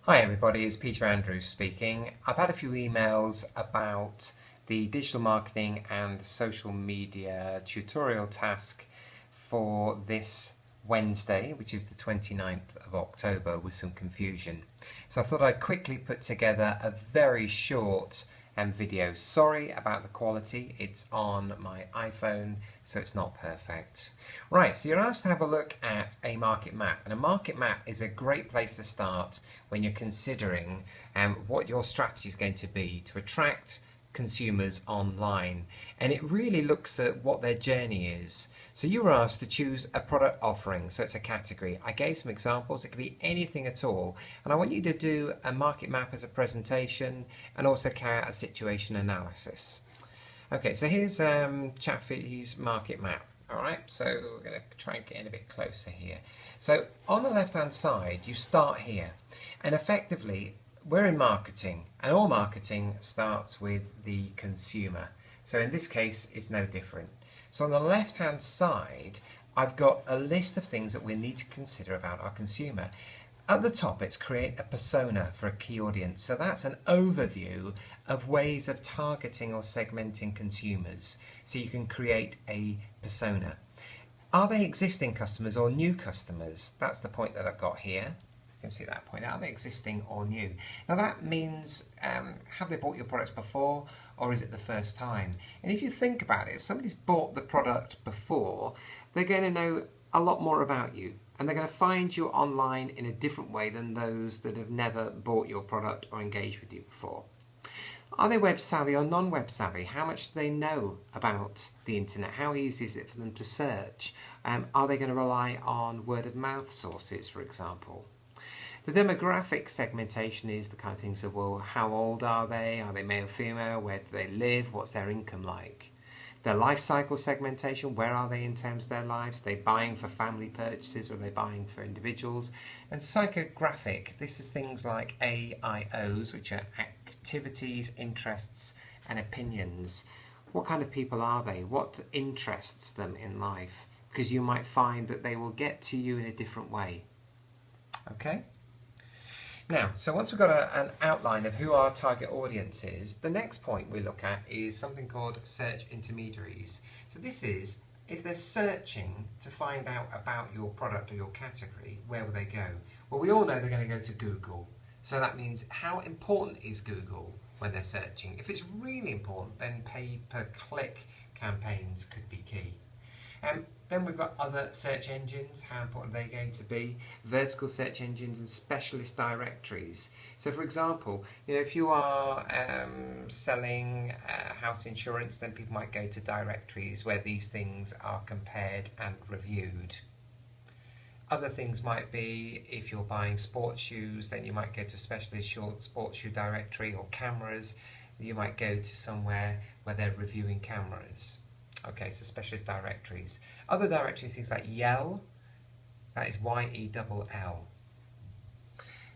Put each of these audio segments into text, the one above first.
Hi everybody, it's Peter Andrews speaking. I've had a few emails about the digital marketing and social media tutorial task for this Wednesday, which is the 29th of October, with some confusion. So I thought I'd quickly put together a very short video. Sorry about the quality, it's on my iPhone, so it's not perfect. Right, so you're asked to have a look at a market map, and a market map is a great place to start when you're considering what your strategy is going to be to attract consumers online, and it really looks at what their journey is. So you were asked to choose a product offering, so it's a category. I gave some examples, it could be anything at all, and I want you to do a market map as a presentation and also carry out a situation analysis. Okay, so here's Chatfee's market map. Alright, so we're going to try and get in a bit closer here. So on the left hand side you start here, and effectively we're in marketing, and all marketing starts with the consumer. So in this case it's no different. So on the left hand side I've got a list of things that we need to consider about our consumer. At the top it's create a persona for a key audience. So that's an overview of ways of targeting or segmenting consumers. So you can create a persona. Are they existing customers or new customers? That's the point that I've got here. You can see that point. Are they existing or new? Now that means have they bought your products before, or is it the first time? And if you think about it, if somebody's bought the product before, they're going to know a lot more about you, and they're going to find you online in a different way than those that have never bought your product or engaged with you before. Are they web savvy or non-web savvy? How much do they know about the internet? How easy is it for them to search? Are they going to rely on word of mouth sources, for example? The demographic segmentation is the kind of things of, well, how old are they? Are they male or female? Where do they live? What's their income like? Their life cycle segmentation, where are they in terms of their lives? Are they buying for family purchases, or are they buying for individuals? And psychographic, this is things like AIOs, which are activities, interests and opinions. What kind of people are they? What interests them in life? Because you might find that they will get to you in a different way. Okay? Now, so once we've got an outline of who our target audience is, the next point we look at is something called search intermediaries. So this is, if they're searching to find out about your product or your category, where will they go? Well, we all know they're going to go to Google. So that means, how important is Google when they're searching? If it's really important, then pay-per-click campaigns could be key. Then we've got other search engines. How important are they going to be? Vertical search engines and specialist directories. So for example, if you are selling house insurance, then people might go to directories where these things are compared and reviewed. Other things might be, if you're buying sports shoes, then you might go to a specialist sports shoe directory, or cameras, you might go to somewhere where they're reviewing cameras. Okay, so specialist directories. Other directories, things like Yell, that is Y-E-L-L.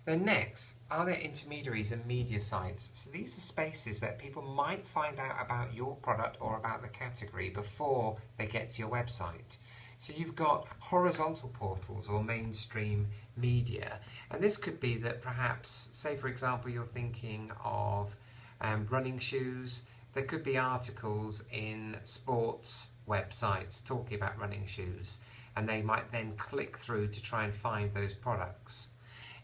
Then next, are there intermediaries and media sites? So these are spaces that people might find out about your product or about the category before they get to your website. So you've got horizontal portals or mainstream media, and this could be that perhaps, say for example, you're thinking of running shoes. There could be articles in sports websites talking about running shoes, and they might then click through to try and find those products.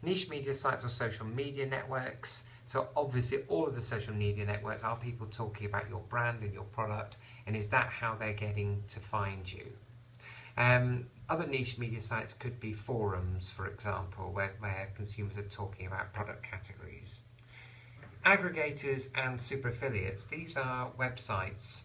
Niche media sites or social media networks. So obviously all of the social media networks are people talking about your brand and your product, and is that how they're getting to find you? Other niche media sites could be forums, for example, where consumers are talking about product categories. Aggregators and super affiliates, these are websites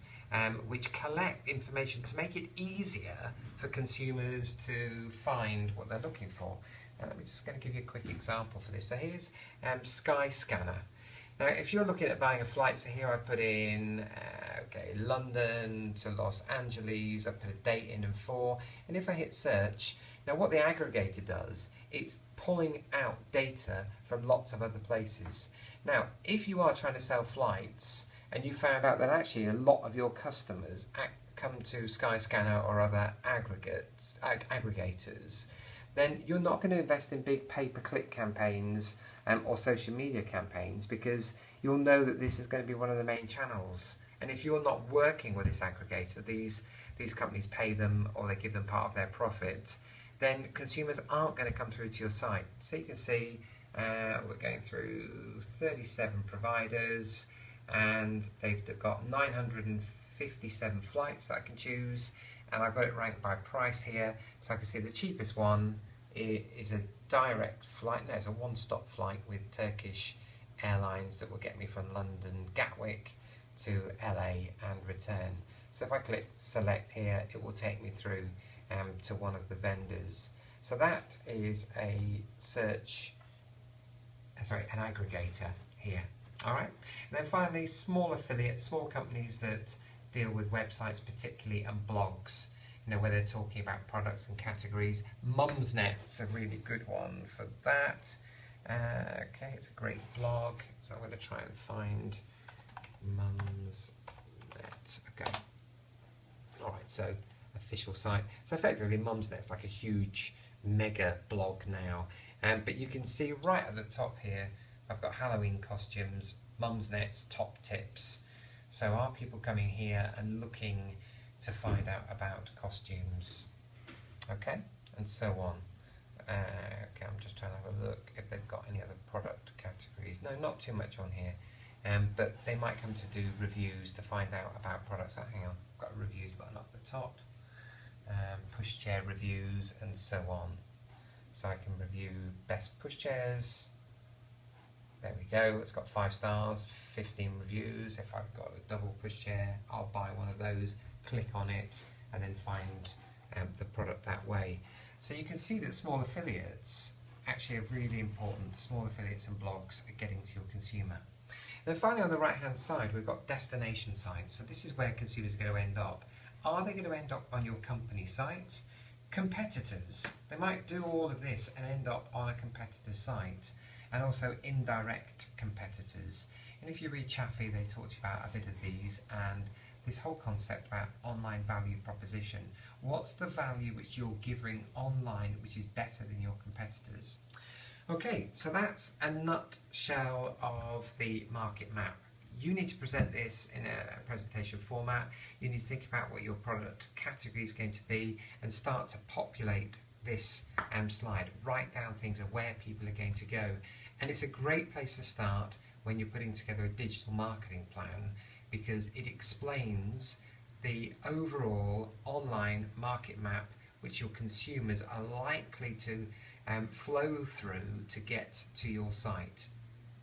which collect information to make it easier for consumers to find what they're looking for. Let me just going to give you a quick example for this. So here's SkyScanner. Now if you're looking at buying a flight, so here I put in London to Los Angeles, I put a date in and for, and if I hit search, now what the aggregator does, it's pulling out data from lots of other places. Now, if you are trying to sell flights and you found out that actually a lot of your customers come to SkyScanner or other aggregators, then you're not going to invest in big pay-per-click campaigns or social media campaigns, because you'll know that this is going to be one of the main channels. And if you're not working with this aggregator, these companies pay them or they give them part of their profit, then consumers aren't going to come through to your site. So you can see we're going through 37 providers, and they've got 957 flights that I can choose, and I've got it ranked by price here, so I can see the cheapest one is a direct flight. No, it's a one-stop flight with Turkish Airlines that will get me from London Gatwick to LA and return. So if I click select here, it will take me through to one of the vendors. So that is an aggregator here. All right. And then finally, small affiliates, small companies that deal with websites particularly and blogs, where they're talking about products and categories. Mumsnet's a really good one for that. Okay, it's a great blog, so I'm going to try and find Mumsnet. Okay. All right, so official site. So effectively, Mumsnet's like a huge mega blog now. But you can see right at the top here, I've got Halloween costumes, Mumsnet's top tips. So are people coming here and looking to find out about costumes? Okay, and so on. Okay, I'm just trying to have a look if they've got any other product categories. No, not too much on here. But they might come to do reviews to find out about products. Oh, hang on, I've got a reviews button up the top. Pushchair reviews and so on. So I can review best pushchairs. There we go, it's got 5 stars, 15 reviews. If I've got a double pushchair, I'll buy one of those, click on it, and then find the product that way. So you can see that small affiliates actually are really important. Small affiliates and blogs are getting to your consumer. Then finally, on the right hand side, we've got destination sites. So this is where consumers are going to end up. Are they going to end up on your company site? Competitors, they might do all of this and end up on a competitor's site, and also indirect competitors. And if you read Chaffee, they talk to you about a bit of these, and this whole concept about online value proposition. What's the value which you're giving online which is better than your competitors? Okay, so that's a nutshell of the market map. You need to present this in a presentation format. You need to think about what your product category is going to be and start to populate this slide. Write down things of where people are going to go. And it's a great place to start when you're putting together a digital marketing plan, because it explains the overall online market map which your consumers are likely to flow through to get to your site.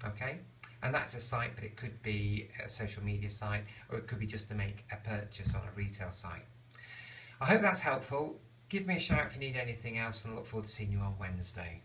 Okay? And that's a site, but it could be a social media site, or it could be just to make a purchase on a retail site. I hope that's helpful. Give me a shout if you need anything else, and I look forward to seeing you on Wednesday.